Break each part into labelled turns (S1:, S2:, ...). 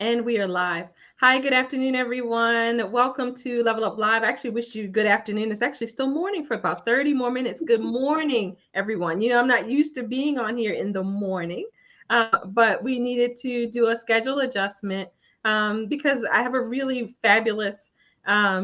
S1: And we are live. Hi, good afternoon, everyone. Welcome to Level Up Live. I actually wish you good afternoon. It's actually still morning for about 30 more minutes. Good morning, everyone. I'm not used to being on here in the morning, but we needed to do a schedule adjustment because I have a really fabulous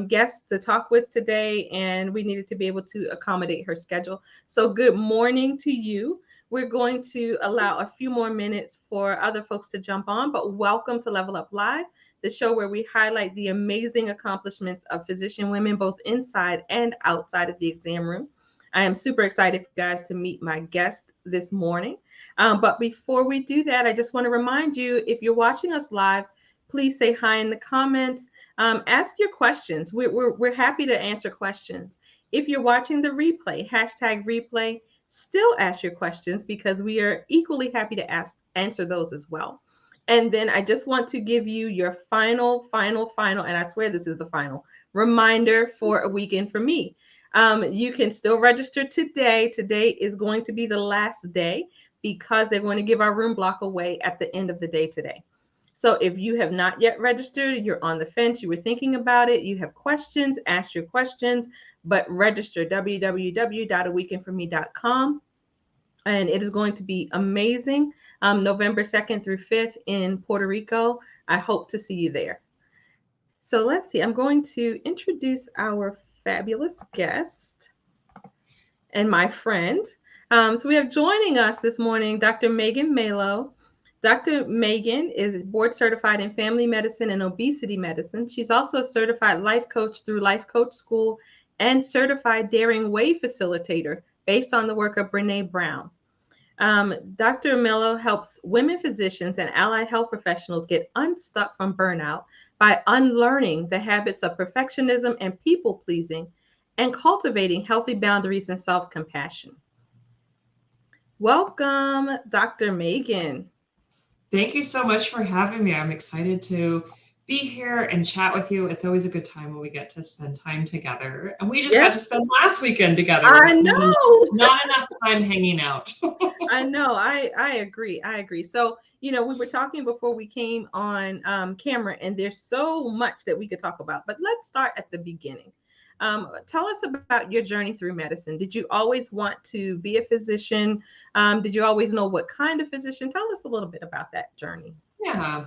S1: guest to talk with today, and we needed to be able to accommodate her schedule. So, good morning to you. We're going to allow a few more minutes for other folks to jump on, but welcome to Level Up Live, the show where we highlight the amazing accomplishments of physician women, both inside and outside of the exam room. I am super excited for you guys to meet my guest this morning. But before we do that, I just want to remind you, if you're watching us live, please say hi in the comments. Ask your questions. We're happy to answer questions. If you're watching the replay, hashtag replay, still ask your questions because we are equally happy to answer those as well. And then I just want to give you your final, and I swear this is the final reminder for a weekend for me. You can still register today. Today is going to be the last day because they're going to give our room block away at the end of the day today. So if you have not yet registered, you're on the fence, you were thinking about it, you have questions, ask your questions, but register www.aweekendforme.com. And it is going to be amazing. November 2nd through 5th in Puerto Rico. I hope to see you there. So let's see. I'm going to introduce our fabulous guest and my friend. So we have joining us this morning, Dr. Megan Melo. Dr. Megan is board certified in family medicine and obesity medicine. She's also a certified life coach through Life Coach School and certified Daring Way facilitator based on the work of Brené Brown. Dr. Melo helps women physicians and allied health professionals get unstuck from burnout by unlearning the habits of perfectionism and people pleasing and cultivating healthy boundaries and self-compassion. Welcome, Dr. Megan.
S2: Thank you so much for having me. I'm excited to be here and chat with you. It's always a good time when we get to spend time together. And we just got to spend last weekend together.
S1: I know.
S2: Not enough time hanging out.
S1: I know. I agree. So, we were talking before we came on camera, and there's so much that we could talk about. But let's start at the beginning. Tell us about your journey through medicine. Did you always want to be a physician? Did you always know what kind of physician? Tell us a little bit about that journey.
S2: Yeah.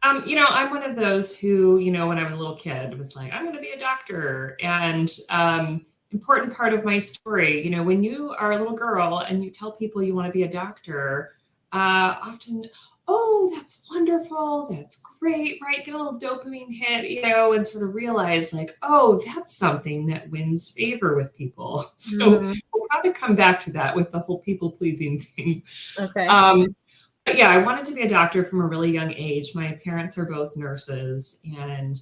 S2: I'm one of those who, when I was a little kid, was like, I'm going to be a doctor. And important part of my story, when you are a little girl and you tell people you want to be a doctor, often, oh, that's wonderful, that's great, right? Get a little dopamine hit, and sort of realize like, oh, that's something that wins favor with people. So we'll probably come back to that with the whole people pleasing thing.
S1: Okay.
S2: But yeah, I wanted to be a doctor from a really young age. My parents are both nurses, and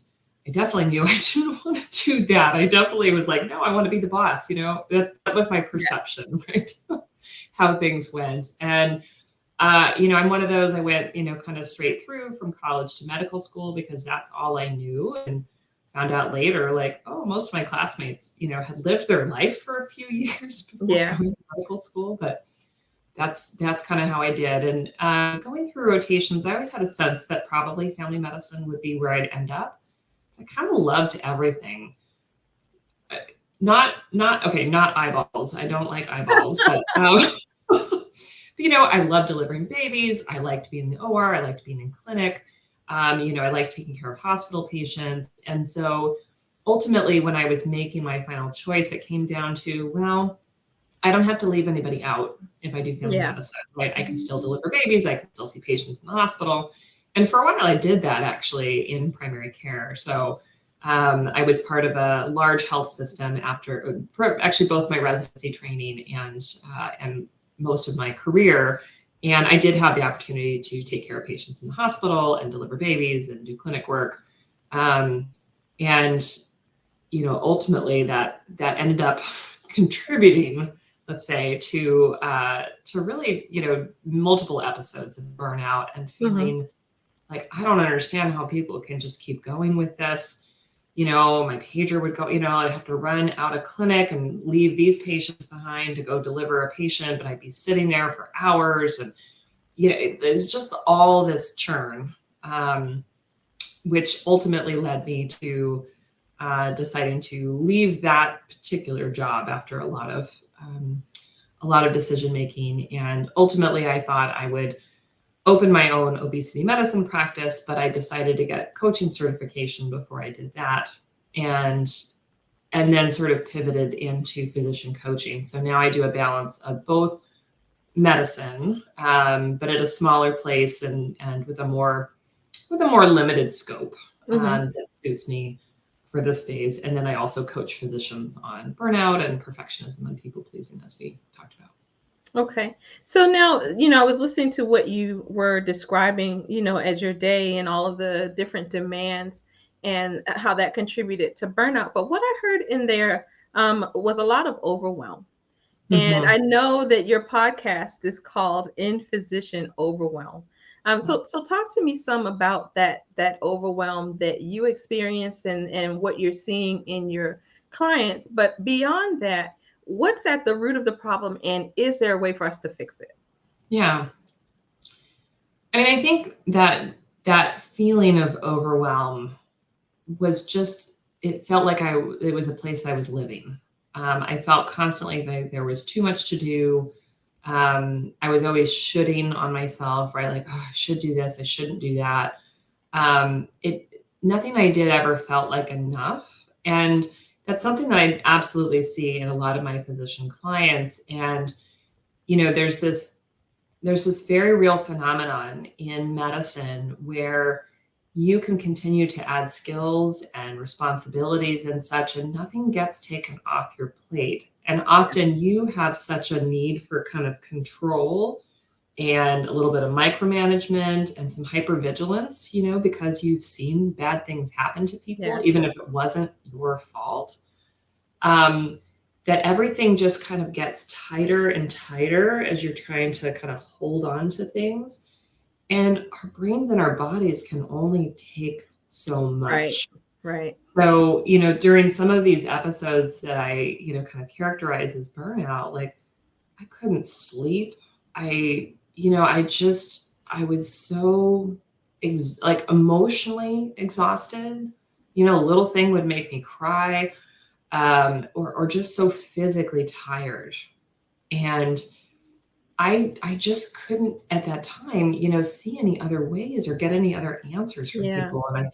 S2: I definitely knew I didn't want to do that. I definitely was like, no, I want to be the boss. That was my perception, right? How things went. And I'm one of those, I went, kind of straight through from college to medical school because that's all I knew, and found out later, like, oh, most of my classmates, had lived their life for a few years before going to medical school, but that's kind of how I did. And going through rotations, I always had a sense that probably family medicine would be where I'd end up. I kind of loved everything. Not eyeballs. I don't like eyeballs, but I love delivering babies. I liked being in the OR. I liked being in clinic. I liked taking care of hospital patients. And so ultimately, when I was making my final choice, it came down to, well, I don't have to leave anybody out if I do family medicine, right? I can still deliver babies. I can still see patients in the hospital. And for a while, I did that actually in primary care. So I was part of a large health system for actually both my residency training and most of my career. And I did have the opportunity to take care of patients in the hospital and deliver babies and do clinic work. Ultimately that ended up contributing, let's say, to really, multiple episodes of burnout and feeling like, I don't understand how people can just keep going with this. My pager would go, I'd have to run out of clinic and leave these patients behind to go deliver a patient, but I'd be sitting there for hours. And, it's just all this churn. which ultimately led me to deciding to leave that particular job after a lot of decision making. And ultimately, I thought I would open my own obesity medicine practice, but I decided to get coaching certification before I did that, and then sort of pivoted into physician coaching. So now I do a balance of both medicine, but at a smaller place and with a more limited scope that suits me for this phase. And then I also coach physicians on burnout and perfectionism and people pleasing, as we talked about.
S1: Okay. So now, I was listening to what you were describing, as your day and all of the different demands and how that contributed to burnout. But what I heard in there was a lot of overwhelm. And I know that your podcast is called In Physician Overwhelm. So talk to me some about that overwhelm that you experienced and what you're seeing in your clients. But beyond that, what's at the root of the problem, and is there a way for us to fix it?
S2: Yeah. I mean, I think that feeling of overwhelm was just, it felt like it was a place I was living. I felt constantly that there was too much to do. I was always shoulding on myself, right? Like, oh, I should do this, I shouldn't do that. Nothing I did ever felt like enough. And that's something that I absolutely see in a lot of my physician clients. And, there's this very real phenomenon in medicine where you can continue to add skills and responsibilities and such, and nothing gets taken off your plate. And often you have such a need for kind of control and a little bit of micromanagement and some hypervigilance, because you've seen bad things happen to people, even if it wasn't your fault, that everything just kind of gets tighter and tighter as you're trying to kind of hold on to things. And our brains and our bodies can only take so much.
S1: Right.
S2: So, during some of these episodes that I, kind of characterize as burnout, like I couldn't sleep. I was so emotionally exhausted. A little thing would make me cry, or just so physically tired. And I just couldn't at that time, see any other ways or get any other answers from people. And I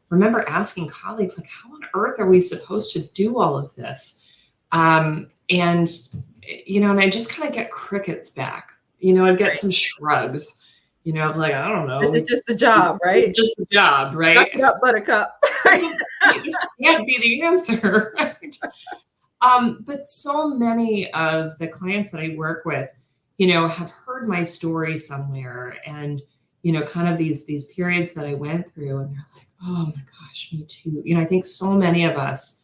S2: remember asking colleagues, like, how on earth are we supposed to do all of this? And I just kind of get crickets back. I'd get some shrugs, of like, I don't know.
S1: This is just the job, right?
S2: It's just the job, right?
S1: Buttercup.
S2: This can't be the answer, right? But so many of the clients that I work with, have heard my story somewhere, and, kind of these periods that I went through, and they're like, oh my gosh, me too. I think so many of us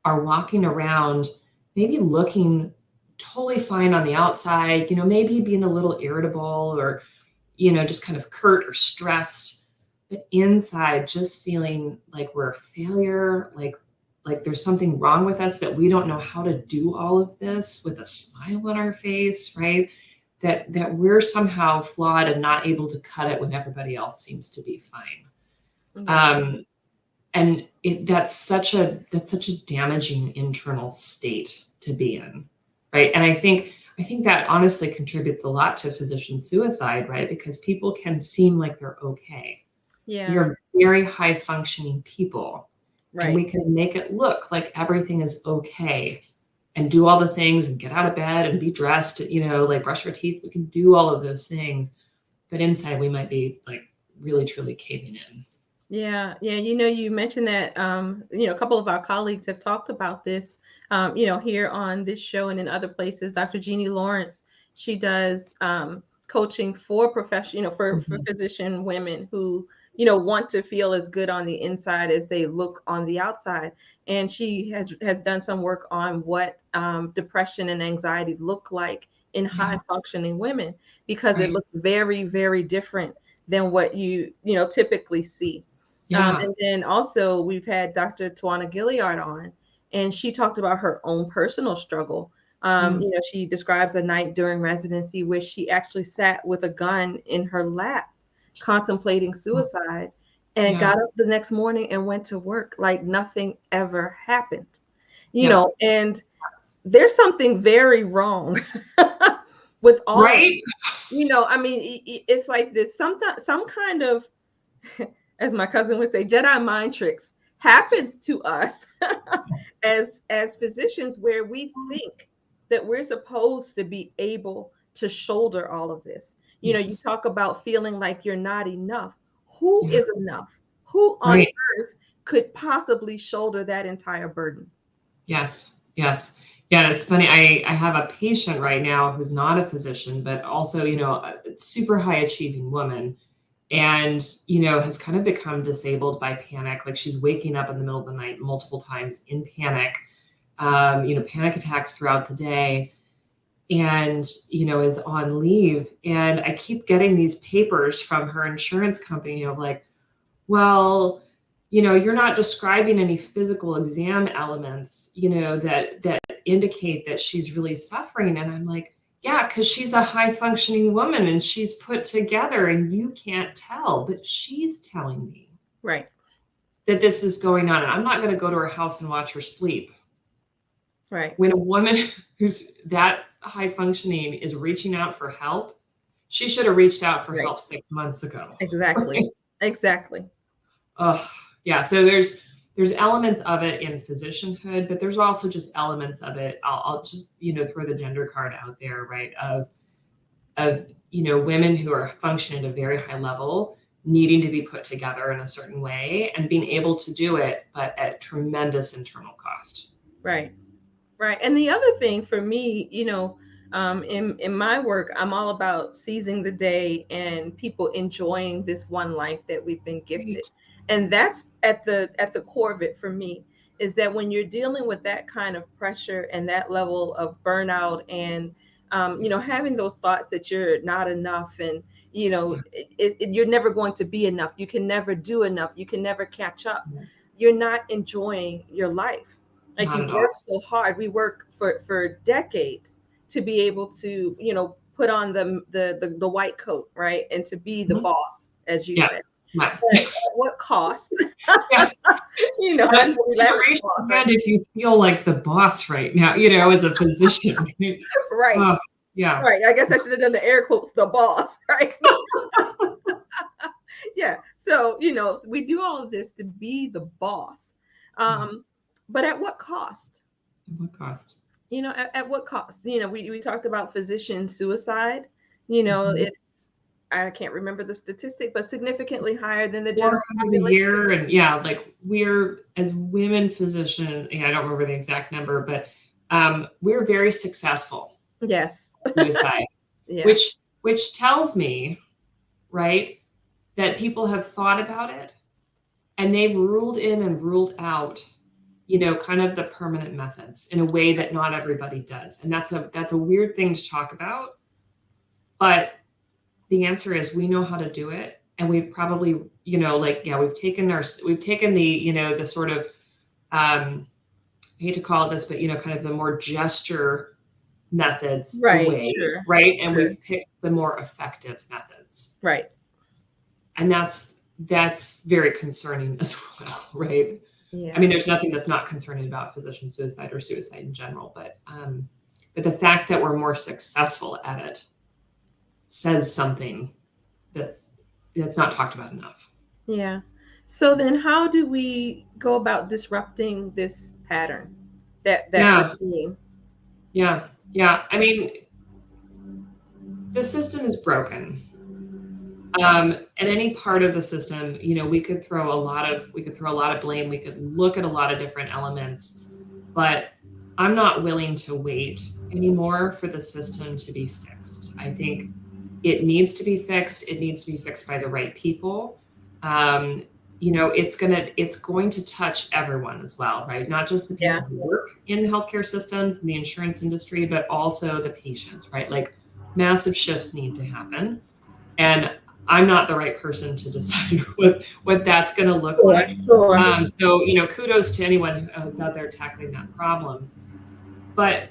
S2: are walking around, maybe looking totally fine on the outside, maybe being a little irritable or, just kind of curt or stressed, but inside just feeling like we're a failure, like there's something wrong with us, that we don't know how to do all of this with a smile on our face, right? That we're somehow flawed and not able to cut it when everybody else seems to be fine. And that's such a damaging internal state to be in, right? And I think that honestly contributes a lot to physician suicide, right? Because people can seem like they're okay.
S1: Yeah.
S2: You're very high functioning people.
S1: Right.
S2: And we can make it look like everything is okay and do all the things and get out of bed and be dressed, like brush our teeth. We can do all of those things, but inside we might be like really, truly caving in.
S1: Yeah. You mentioned that, a couple of our colleagues have talked about this, here on this show and in other places. Dr. Jeannie Lawrence, she does coaching for for physician women who, want to feel as good on the inside as they look on the outside. And she has done some work on what depression and anxiety look like in high functioning women, because it looks very, very different than what you typically see. And then also we've had Dr. Tawana Gilliard on, and she talked about her own personal struggle. She describes a night during residency where she actually sat with a gun in her lap contemplating suicide, and
S2: Yeah.
S1: got up the next morning and went to work like nothing ever happened.
S2: Yeah.
S1: And there's something very wrong with all of
S2: Right.
S1: it. I mean, it's like this some kind of, as my cousin would say, Jedi mind tricks happens to us as physicians, where we think that we're supposed to be able to shoulder all of this. You
S2: Yes.
S1: talk about feeling like you're not enough. Who
S2: Yeah.
S1: is enough? Who on
S2: Right.
S1: earth could possibly shoulder that entire burden?
S2: Yes. Yes. Yeah. It's funny. I have a patient right now who's not a physician, but also, a super high achieving woman, and, has kind of become disabled by panic. Like, she's waking up in the middle of the night multiple times in panic, panic attacks throughout the day, and, is on leave. And I keep getting these papers from her insurance company, like, well, you're not describing any physical exam elements, that indicate that she's really suffering. And I'm like, yeah, because she's a high functioning woman and she's put together and you can't tell, but she's telling me
S1: Right.
S2: that this is going on. And I'm not going to go to her house and watch her sleep.
S1: Right.
S2: When a woman who's that high functioning is reaching out for help, she should have reached out for
S1: Right.
S2: help 6 months ago.
S1: Exactly.
S2: Right?
S1: Exactly.
S2: Oh, yeah. So there's elements of it in physicianhood, but there's also just elements of it. I'll just, throw the gender card out there, right? Of women who are functioning at a very high level, needing to be put together in a certain way and being able to do it, but at tremendous internal cost.
S1: Right. Right. And the other thing for me, in my work, I'm all about seizing the day and people enjoying this one life that we've been gifted.
S2: Right.
S1: And that's at the core of it for me, is that when you're dealing with that kind of pressure and that level of burnout, and having those thoughts that you're not enough, and
S2: Yeah.
S1: you're never going to be enough, you can never do enough, you can never catch up,
S2: Yeah.
S1: you're not enjoying your life. Like,
S2: Not
S1: you
S2: at
S1: work
S2: all.
S1: so hard, we work for decades to be able to put on the white coat, right, and to be the
S2: Mhm.
S1: boss, as you
S2: Yeah.
S1: said.
S2: Right.
S1: But at what cost?
S2: Yeah.
S1: I know we laugh at the
S2: Raise
S1: boss,
S2: your
S1: right?
S2: hand if you feel like the boss right now, as a physician.
S1: Right.
S2: Oh, yeah.
S1: Right. I guess I should have done the air quotes, the boss, right? Yeah. So, we do all of this to be the boss.
S2: Yeah.
S1: But at what cost?
S2: At what cost?
S1: At what cost? We talked about physician suicide.
S2: Mhm.
S1: It's, I can't remember the statistic, but significantly higher than the general
S2: 400 a
S1: population.
S2: year. And yeah, like, we're, as women physicians, I don't remember the exact number, but we're very successful
S1: Yes.
S2: suicide,
S1: Yeah.
S2: which tells me, right, that people have thought about it and they've ruled in and ruled out, kind of the permanent methods in a way that not everybody does. And that's a weird thing to talk about, but the answer is we know how to do it. And we've probably, we've taken the, the sort of, I hate to call it this, but, kind of the more gesture methods
S1: Right.
S2: away,
S1: Sure.
S2: right? And
S1: Sure.
S2: we've picked the more effective methods.
S1: Right.
S2: And that's very concerning as well, right?
S1: Yeah.
S2: I mean, there's nothing that's not concerning about physician suicide or suicide in general, but the fact that we're more successful at it says something that's not talked about enough.
S1: Yeah. So then how do we go about disrupting this pattern that
S2: Yeah.
S1: we're seeing?
S2: Yeah. Yeah. I mean, the system is broken. And any part of the system, we could throw a lot of blame. We could look at a lot of different elements, but I'm not willing to wait anymore for the system to be fixed. I think it needs to be fixed. It needs to be fixed by the right people. It's going to touch everyone as well, right? Not just the people
S1: Yeah.
S2: who work in the healthcare systems, the insurance industry, but also the patients, right? Like, massive shifts need to happen. And I'm not the right person to decide what that's going to look like.
S1: Sure.
S2: So, kudos to anyone who's out there tackling that problem. But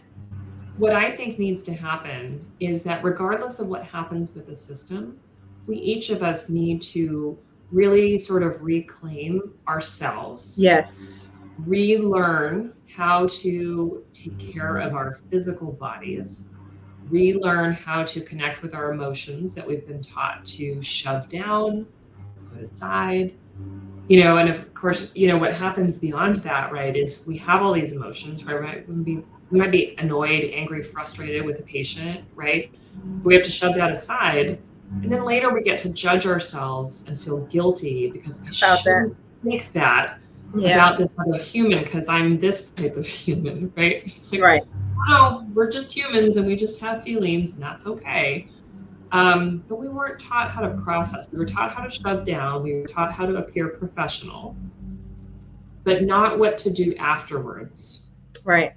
S2: what I think needs to happen is that regardless of what happens with the system, we each of us need to really sort of reclaim ourselves,
S1: Yes.
S2: relearn how to take care of our physical bodies, relearn how to connect with our emotions that we've been taught to shove down, put aside, and of course, what happens beyond that, right, is we have all these emotions, right? We might be annoyed, angry, frustrated with a patient, right? We have to shove that aside. And then later we get to judge ourselves and feel guilty because I
S1: About that.
S2: shouldn't think that
S1: Yeah.
S2: about this other human because I'm this type of human, right? It's like,
S1: Right.
S2: no, we're just humans and we just have feelings and that's okay. But we weren't taught how to process. We were taught how to shove down. We were taught how to appear professional, but not what to do afterwards,
S1: Right.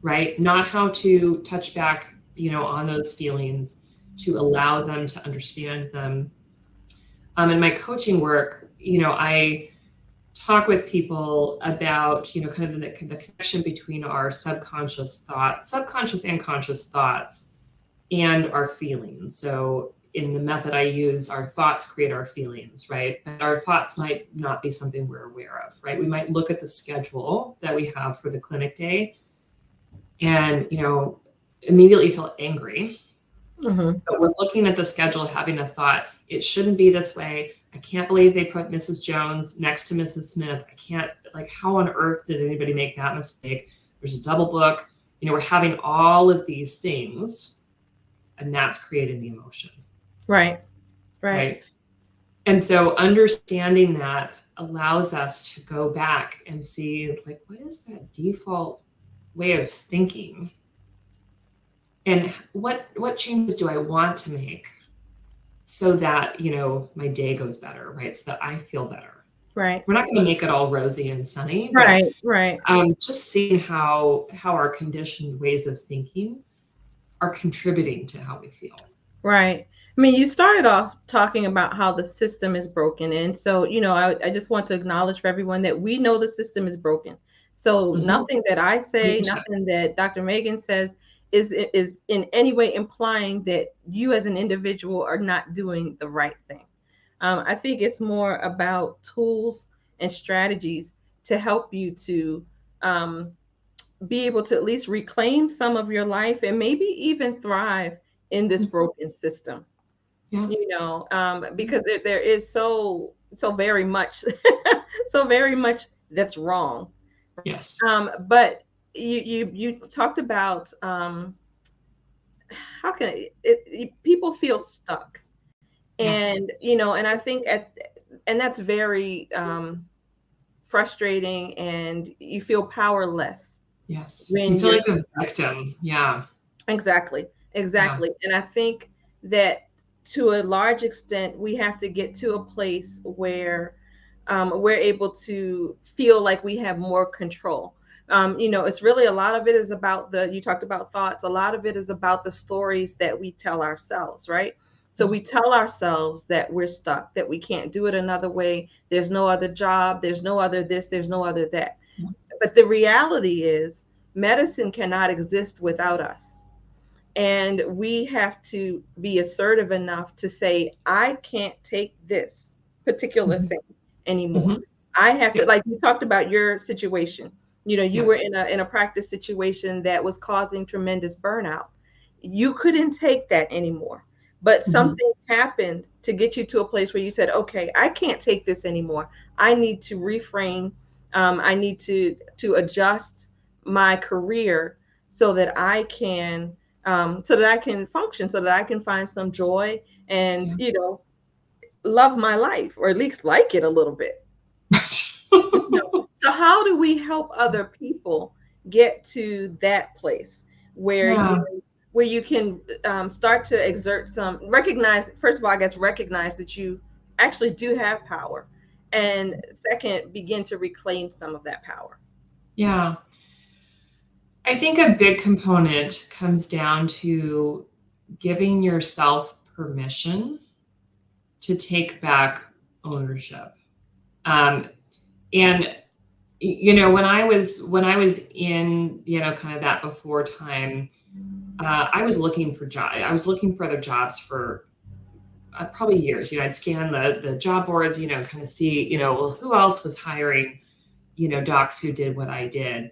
S2: right? Not how to touch back, on those feelings, to allow them to understand them. In my coaching work, I talk with people about, kind of the connection between our subconscious and conscious thoughts and our feelings. So in the method I use, our thoughts create our feelings, right? But our thoughts might not be something we're aware of, right? We might look at the schedule that we have for the clinic day and, immediately feel angry.
S1: Mm-hmm.
S2: But we're looking at the schedule, having a thought, it shouldn't be this way. I can't believe they put Mrs. Jones next to Mrs. Smith. I can't, like, how on earth did anybody make that mistake? There's a double book. We're having all of these things, and that's creating the emotion.
S1: Right.
S2: Right. And so understanding that allows us to go back and see, like, what is that default way of thinking? And what changes do I want to make so that, my day goes better, right? So that I feel better.
S1: Right.
S2: We're not going to make it all rosy and sunny,
S1: Right.
S2: but
S1: Right.
S2: just seeing how our conditioned ways of thinking are contributing to how we feel.
S1: Right. I mean, you started off talking about how the system is broken. And so, I just want to acknowledge for everyone that we know the system is broken. So nothing that I say,
S2: 100%.
S1: nothing that Dr. Megan says is in any way implying that you as an individual are not doing the right thing. I think it's more about tools and strategies to help you to be able to at least reclaim some of your life and maybe even thrive in this broken system.
S2: Yeah.
S1: Because there is so very much so very much that's wrong.
S2: Yes.
S1: But you talked about how can people feel stuck,
S2: Yes.
S1: and I think and that's very frustrating, and you feel powerless
S2: Yes. You
S1: when
S2: feel
S1: you're
S2: like a victim. Yeah.
S1: exactly.
S2: Yeah.
S1: And I think that to a large extent, we have to get to a place where we're able to feel like we have more control. It's really a lot of it is about you talked about thoughts. A lot of it is about the stories that we tell ourselves, right? So
S2: Yeah.
S1: we tell ourselves that we're stuck, that we can't do it another way. There's no other job. There's no other this. There's no other that.
S2: Yeah.
S1: But the reality is, medicine cannot exist without us. And we have to be assertive enough to say, I can't take this particular
S2: Mhm.
S1: thing anymore.
S2: Mhm.
S1: I have to,
S2: Yeah.
S1: like you talked about your situation. You
S2: Yeah.
S1: were in a practice situation that was causing tremendous burnout. You couldn't take that anymore. But
S2: Mhm.
S1: something happened to get you to a place where you said, okay, I can't take this anymore. I need to reframe. I need to adjust my career so that I can function, so that I can find some joy and,
S2: Yeah.
S1: love my life, or at least like it a little bit. So how do we help other people get to that place where
S2: Yeah.
S1: you can start to exert some recognize, first of all, I guess, recognize that you actually do have power, and second, begin to reclaim some of that power.
S2: Yeah. I think a big component comes down to giving yourself permission to take back ownership. And when I was in, kind of that before time, I was looking for other jobs for probably years, I'd scan the job boards, kind of see, well, who else was hiring, docs who did what I did.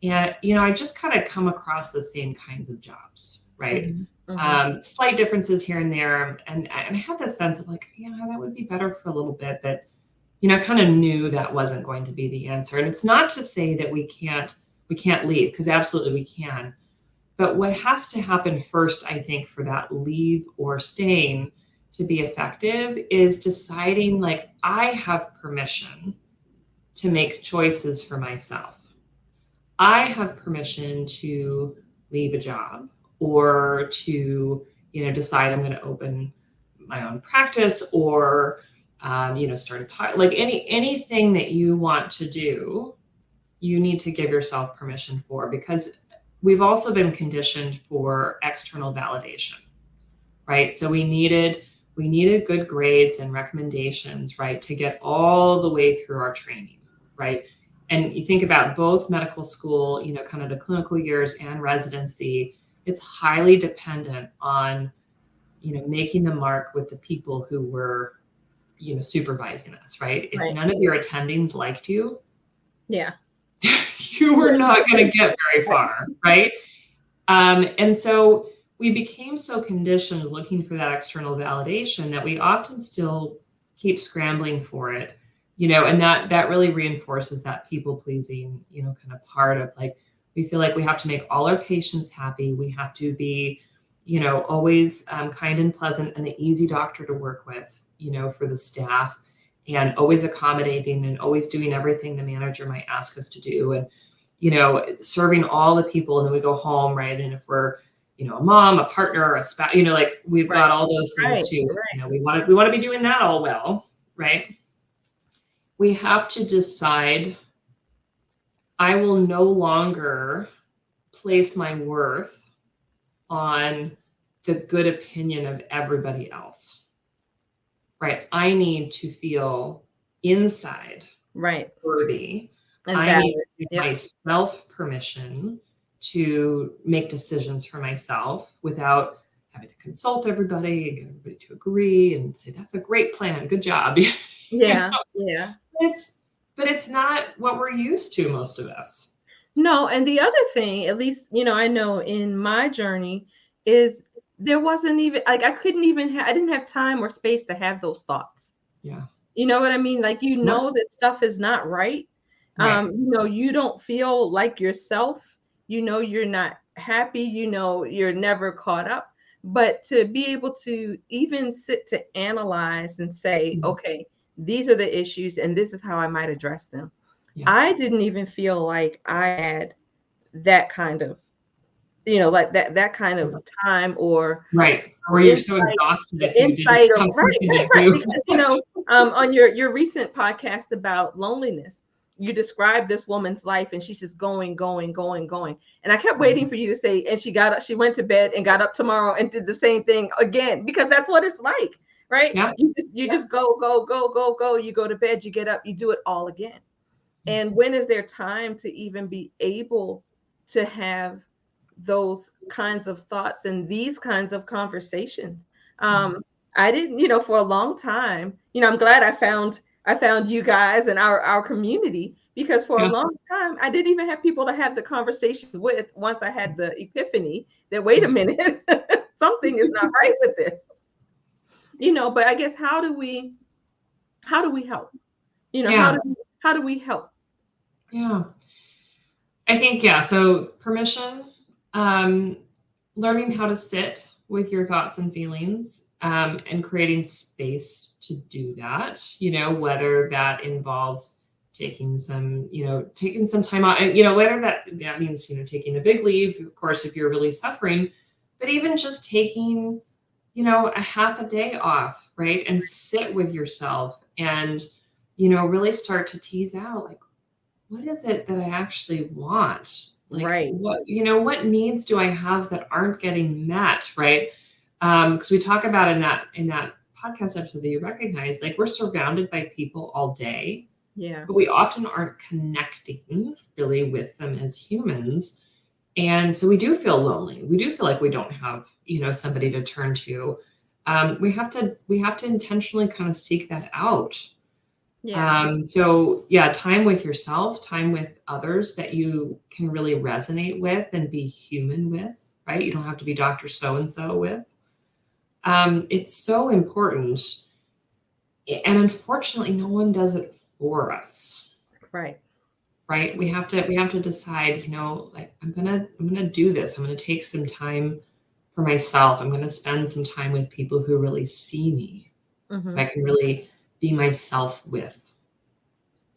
S2: And, I just kind of come across the same kinds of jobs, right? Slight differences here and there. And I had this sense of like, yeah, that would be better for a little bit, but, kind of knew that wasn't going to be the answer. And it's not to say that we can't leave, because absolutely we can. But what has to happen first, I think, for that leave or staying to be effective is deciding, like, I have permission to make choices for myself. I have permission to leave a job or to, decide I'm going to open my own practice or, start anything that you want to do, you need to give yourself permission for, because we've also been conditioned for external validation, right? So we needed good grades and recommendations, right, to get all the way through our training, right? And you think about both medical school, kind of the clinical years and residency, it's highly dependent on, making the mark with the people who were, supervising us, right? If none of your attendings liked you,
S1: yeah,
S2: you were not going to get very far, right? And so we became so conditioned looking for that external validation that we often still keep scrambling for it, and that really reinforces that people pleasing, kind of part of, like, we feel like we have to make all our patients happy. We have to be, always kind and pleasant and the easy doctor to work with, for the staff, and always accommodating and always doing everything the manager might ask us to do. And, serving all the people, and then we go home, right? And if we're, a mom, a partner, a spouse, like, we've got all those things too. We want to be doing that all well, right? We have to decide, I will no longer place my worth on the good opinion of everybody else, right? I need to feel inside worthy. And I need to give myself permission to make decisions for myself without having to consult everybody and get everybody to agree and say, that's a great plan, good job.
S1: Yeah.
S2: But it's not what we're used to, most of us.
S1: No, and the other thing, at least, I know in my journey, is there wasn't even, like, I didn't have time or space to have those thoughts.
S2: Yeah.
S1: You know what I mean? Like, that stuff is not right. You don't feel like yourself, you're not happy, you're never caught up. But to be able to even sit to analyze and say, okay, these are the issues and this is how I might address them. Yeah. I didn't even feel like I had that kind of, like that kind of time or
S2: where you're so exhausted if you didn't have something to do.
S1: Because, on your recent podcast about loneliness, you described this woman's life and she's just going. And I kept waiting for you to say, and she went to bed and got up tomorrow and did the same thing again, because that's what it's like, right? Yeah. You just go. You go to bed, you get up, you do it all again. And when is there time to even be able to have those kinds of thoughts and these kinds of conversations? I didn't, for a long time, I'm glad I found you guys and our community, because for a long time, I didn't even have people to have the conversations with once I had the epiphany that, wait a minute, something is not right with this, but I guess, how do we help? How do we help?
S2: Yeah. I think, so permission, learning how to sit with your thoughts and feelings, and creating space to do that, whether that involves taking some time out, whether that means, taking a big leave, of course, if you're really suffering, but even just taking, a half a day off, right? And sit with yourself and, really start to tease out, like, what is it that I actually want? Like, what needs do I have that aren't getting met, right? Because we talk about in that podcast episode that you recognize, like, we're surrounded by people all day, but we often aren't connecting really with them as humans, and so we do feel lonely. We do feel like we don't have somebody to turn to, we have to intentionally kind of seek that out.
S1: Yeah.
S2: So yeah, time with yourself, time with others that you can really resonate with and be human with, right? You don't have to be Dr. So-and-so with. It's so important. And unfortunately, no one does it for us.
S1: Right.
S2: Right. We have to decide, like I'm gonna do this. I'm gonna take some time for myself. I'm gonna spend some time with people who really see me.
S1: Mm-hmm.
S2: I can really be myself with,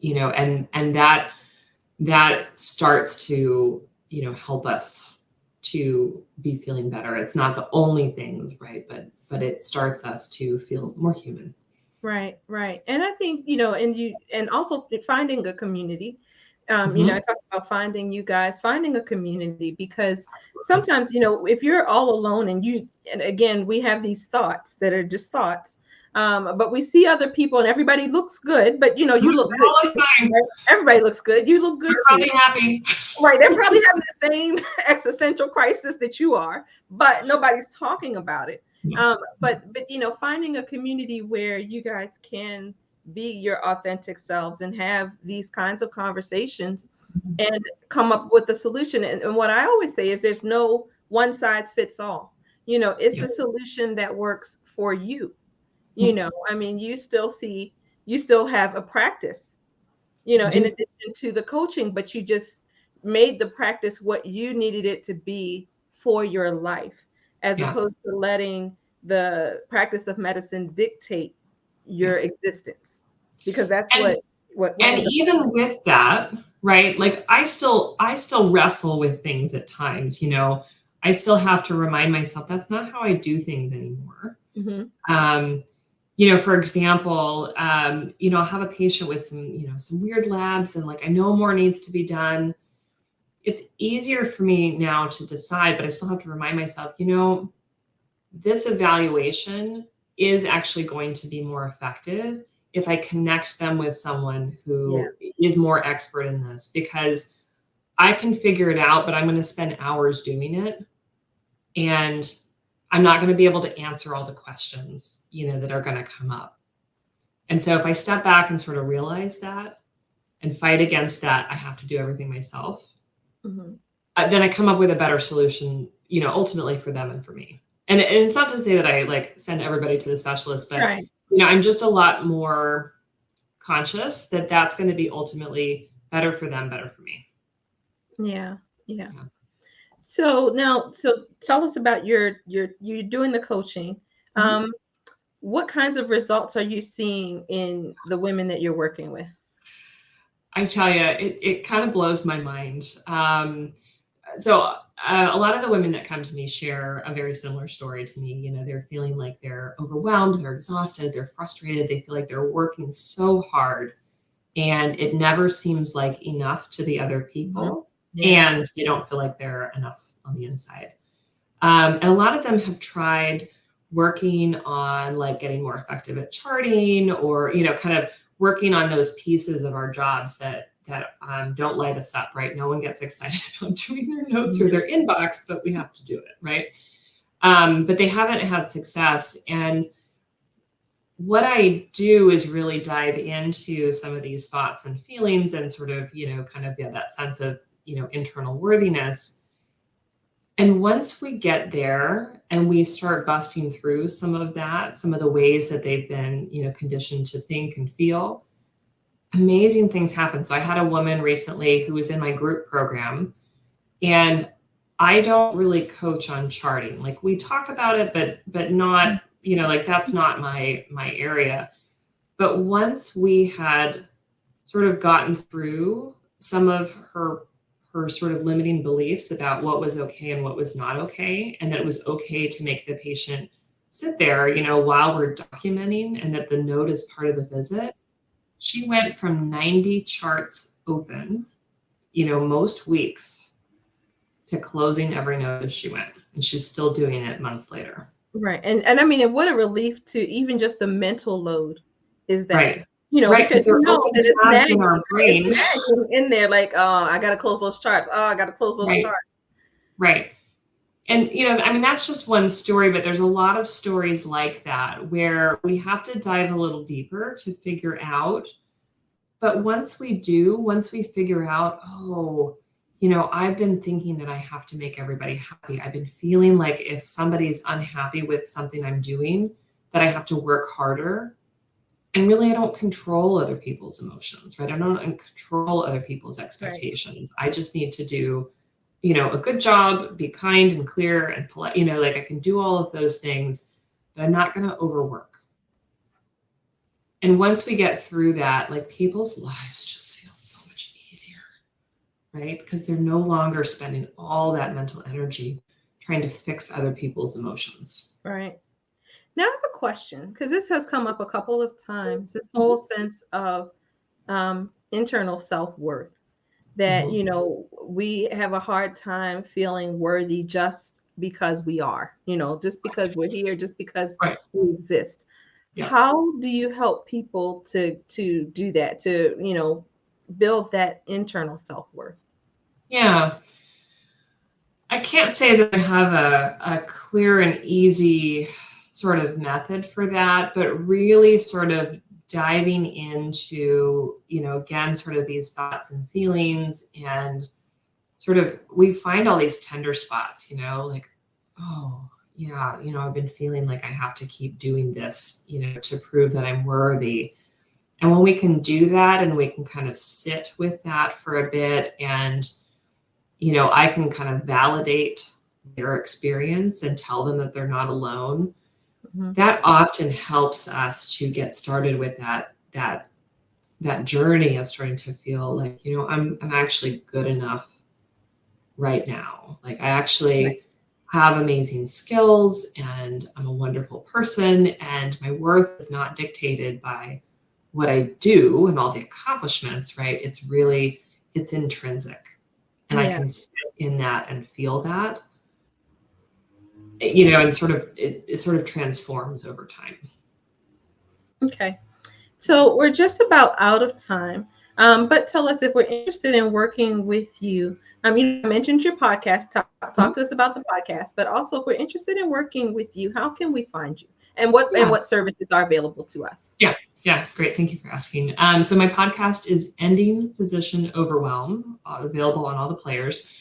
S2: and that starts to, help us to be feeling better. It's not the only things, right? But it starts us to feel more human.
S1: Right, right. And I think, and also finding a community.
S2: Mm-hmm.
S1: I talked about finding a community, because
S2: Absolutely.
S1: sometimes, if you're all alone and again, we have these thoughts that are just thoughts. But we see other people and everybody looks good, but you look good
S2: All
S1: too.
S2: the time.
S1: Right? Everybody looks good. You look good
S2: They're
S1: too.
S2: probably happy.
S1: Right. They're probably having the same existential crisis that you are, but nobody's talking about it.
S2: No.
S1: But finding a community where you guys can be your authentic selves and have these kinds of conversations and come up with a solution. And what I always say is there's no one size fits all. It's
S2: Yeah.
S1: the solution that works for you. I mean, you still have a practice, in addition to the coaching, but you just made the practice what you needed it to be for your life, as
S2: Yeah.
S1: opposed to letting the practice of medicine dictate your existence, because that's
S2: And
S1: what
S2: and
S1: ends up
S2: even
S1: happening.
S2: with that, right? Like I still wrestle with things at times, I still have to remind myself that's not how I do things anymore.
S1: Mm-hmm.
S2: Um, for example, I'll have a patient with some weird labs and like I know more needs to be done. It's easier for me now to decide, but I still have to remind myself, this evaluation is actually going to be more effective if I connect them with someone who is more expert in this, because I can figure it out, but I'm going to spend hours doing it. And I'm not going to be able to answer all the questions, that are going to come up. And so if I step back and sort of realize that and fight against that, I have to do everything myself.
S1: Mm-hmm.
S2: Then I come up with a better solution, ultimately for them and for me. And it's not to say that I like send everybody to the specialist, but
S1: Right.
S2: I'm just a lot more conscious that that's going to be ultimately better for them, better for me.
S1: Yeah. So tell us about you're doing the coaching.
S2: Mm-hmm.
S1: What kinds of results are you seeing in the women that you're working with?
S2: I tell you, it kind of blows my mind. So a lot of the women that come to me share a very similar story to me. They're feeling like they're overwhelmed, they're exhausted, they're frustrated, they feel like they're working so hard and it never seems like enough to the other people. And they don't feel like they're enough on the inside. And a lot of them have tried working on like getting more effective at charting or, kind of working on those pieces of our jobs that don't light us up, right? No one gets excited about doing their notes or their inbox, but we have to do it, right? But they haven't had success. And what I do is really dive into some of these thoughts and feelings and sort of, kind of that sense of, internal worthiness. And once we get there and we start busting through some of that, some of the ways that they've been, conditioned to think and feel, amazing things happen. So I had a woman recently who was in my group program, and I don't really coach on charting. Like we talk about it, but not, like that's not my area. But once we had sort of gotten through some of her sort of limiting beliefs about what was okay and what was not okay, and that it was okay to make the patient sit there, while we're documenting, and that the note is part of the visit, she went from 90 charts open, most weeks, to closing every note as she went. And she's still doing it months later.
S1: Right. And I mean, and what a relief to even just the mental load is that.
S2: Right.
S1: Right,
S2: because they're open tabs in our brain.
S1: It's nagging in there like, oh, I got to close those charts. Oh, I got to close those charts.
S2: Right. And, I mean, that's just one story, but there's a lot of stories like that where we have to dive a little deeper to figure out. But once we figure out, oh, I've been thinking that I have to make everybody happy. I've been feeling like if somebody's unhappy with something I'm doing, that I have to work harder. And really, I don't control other people's emotions, right? I don't control other people's expectations. Right. I just need to do, a good job, be kind and clear and polite, like I can do all of those things, but I'm not going to overwork. And once we get through that, like people's lives just feel so much easier, right? Because they're no longer spending all that mental energy trying to fix other people's emotions.
S1: Right. Now I have a question, because this has come up a couple of times, this whole sense of internal self-worth, that, we have a hard time feeling worthy just because we are, just because we're here, just because we exist. Yeah. How do you help people to do that, to, build that internal self-worth?
S2: Yeah. I can't say that I have a clear and easy sort of method for that, but really sort of diving into, again, sort of these thoughts and feelings, and sort of, we find all these tender spots, like, oh, yeah, I've been feeling like I have to keep doing this, to prove that I'm worthy. And when we can do that and we can kind of sit with that for a bit, and, I can kind of validate their experience and tell them that they're not alone. Mm-hmm. That often helps us to get started with that journey of starting to feel like, I'm actually good enough right now. Like I actually have amazing skills, and I'm a wonderful person, and my worth is not dictated by what I do and all the accomplishments, right? It's intrinsic. And I can sit in that and feel that, and sort of, it sort of transforms over time.
S1: Okay. So we're just about out of time. But tell us, if we're interested in working with you, you mentioned your podcast. Talk to us about the podcast, but also if we're interested in working with you, how can we find you, and what services are available to us?
S2: Yeah, great. Thank you for asking. So my podcast is Ending Physician Overwhelm, available on all the players.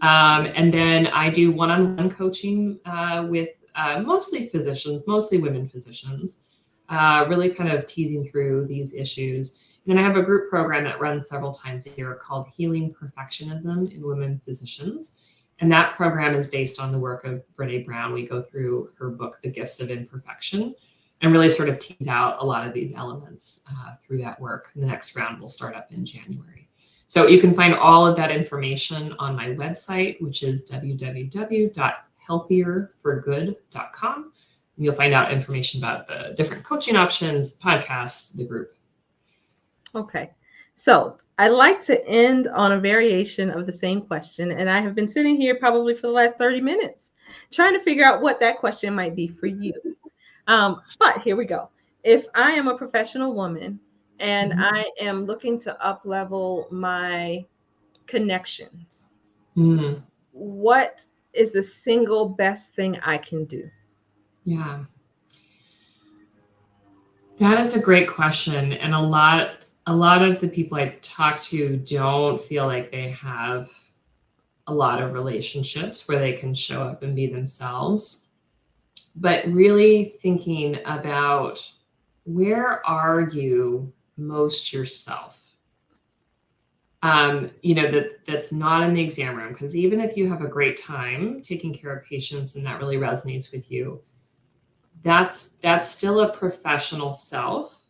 S2: And then I do one-on-one coaching with mostly physicians, mostly women physicians, really kind of teasing through these issues. And then I have a group program that runs several times a year called Healing Perfectionism in Women Physicians. And that program is based on the work of Brené Brown. We go through her book, The Gifts of Imperfection, and really sort of tease out a lot of these elements through that work. And the next round will start up in January. So you can find all of that information on my website, which is www.healthierforgood.com. And you'll find out information about the different coaching options, podcasts, the group.
S1: Okay. So I like to end on a variation of the same question. And I have been sitting here probably for the last 30 minutes trying to figure out what that question might be for you. But here we go. If I am a professional woman and I am looking to up-level my connections, what is the single best thing I can do?
S2: Yeah. That is a great question. And a lot of the people I talk to don't feel like they have a lot of relationships where they can show up and be themselves. But really thinking about, where are you most yourself? That's not in the exam room, because even if you have a great time taking care of patients and that really resonates with you, that's still a professional self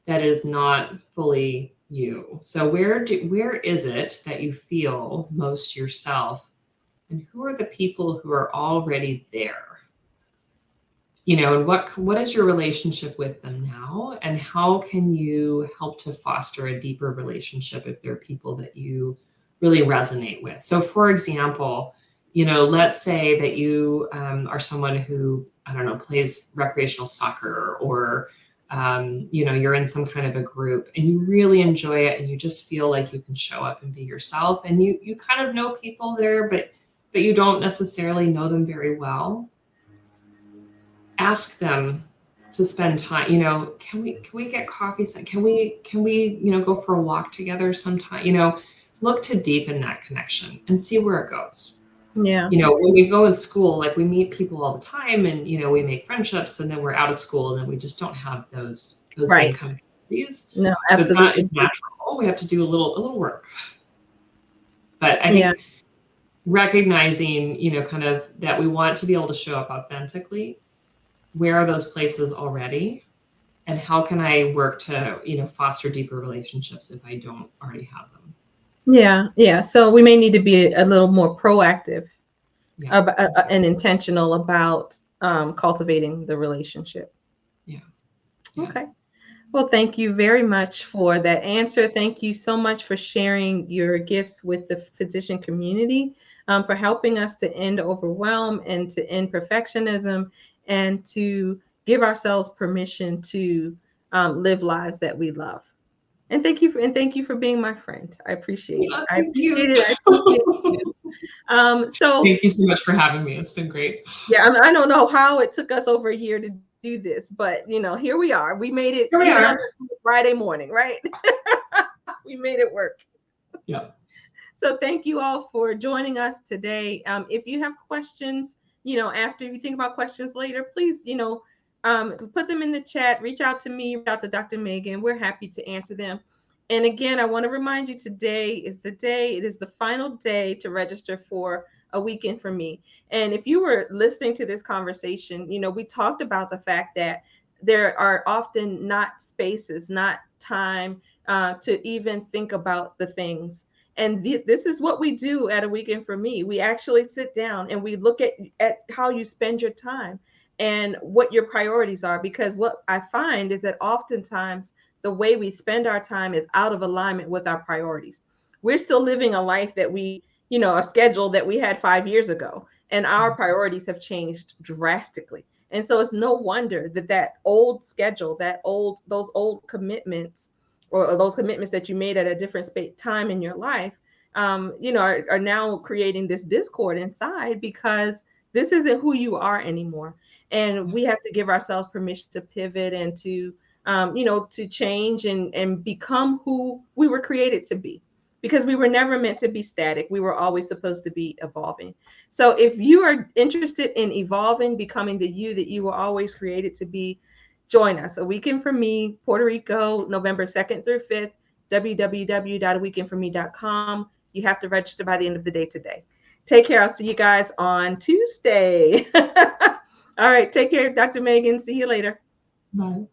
S2: that is not fully you. So where is it that you feel most yourself, and who are the people who are already there? And what is your relationship with them now, and how can you help to foster a deeper relationship if there are people that you really resonate with? So for example, let's say that you are someone who, I don't know, plays recreational soccer, or you're in some kind of a group and you really enjoy it, and you just feel like you can show up and be yourself, and you kind of know people there, but but you don't necessarily know them very well, ask them to spend time. You know, can we get coffee? Can we go for a walk together sometime? You know, look to deepen that connection and see where it goes.
S1: Yeah.
S2: You know, when we go in school, like we meet people all the time, and we make friendships, and then we're out of school, and then we just don't have those
S1: Right.
S2: same kind of activities.
S1: No,
S2: So it's not
S1: absolutely.
S2: as natural. We have to do a little work. But I
S1: Yeah.
S2: think recognizing, kind of that we want to be able to show up authentically. Where are those places already? And how can I work to, foster deeper relationships if I don't already have them?
S1: Yeah. Yeah. So we may need to be a little more proactive
S2: Yeah.
S1: and intentional about cultivating the relationship.
S2: Yeah.
S1: Okay. Well, thank you very much for that answer. Thank you so much for sharing your gifts with the physician community, for helping us to end overwhelm and to end perfectionism and to give ourselves permission to live lives that we love. And thank you for being my friend. I appreciate it. I
S2: Thank you.
S1: appreciate it. I appreciate you. So
S2: Thank you so much for having me. It's been great.
S1: yeah, I don't know how it took us over a year to do this, but here we are. We made it
S2: Here we
S1: even on
S2: are.
S1: Friday morning, right? We made it work.
S2: Yeah.
S1: So thank you all for joining us today. If you have questions, after you think about questions later, please, put them in the chat, reach out to me, reach out to Dr. Megan. We're happy to answer them. And again, I want to remind you today is the day, it is the final day to register for a weekend for me. And if you were listening to this conversation, we talked about the fact that there are often not spaces, not time to even think about the things. And this is what we do at a weekend for me. We actually sit down and we look at how you spend your time and what your priorities are. Because what I find is that oftentimes the way we spend our time is out of alignment with our priorities. We're still living a life that a schedule that we had 5 years ago, and our priorities have changed drastically. And so it's no wonder that old schedule, those old commitments, or those commitments that you made at a different time in your life, are now creating this discord inside, because this isn't who you are anymore. And we have to give ourselves permission to pivot and to, to change and become who we were created to be, because we were never meant to be static. We were always supposed to be evolving. So if you are interested in evolving, becoming the you that you were always created to be, join us. A Weekend for Me, Puerto Rico, November 2nd through 5th, www.aweekendforme.com. You have to register by the end of the day today. Take care. I'll see you guys on Tuesday. All right. Take care, Dr. Megan. See you later.
S2: Bye.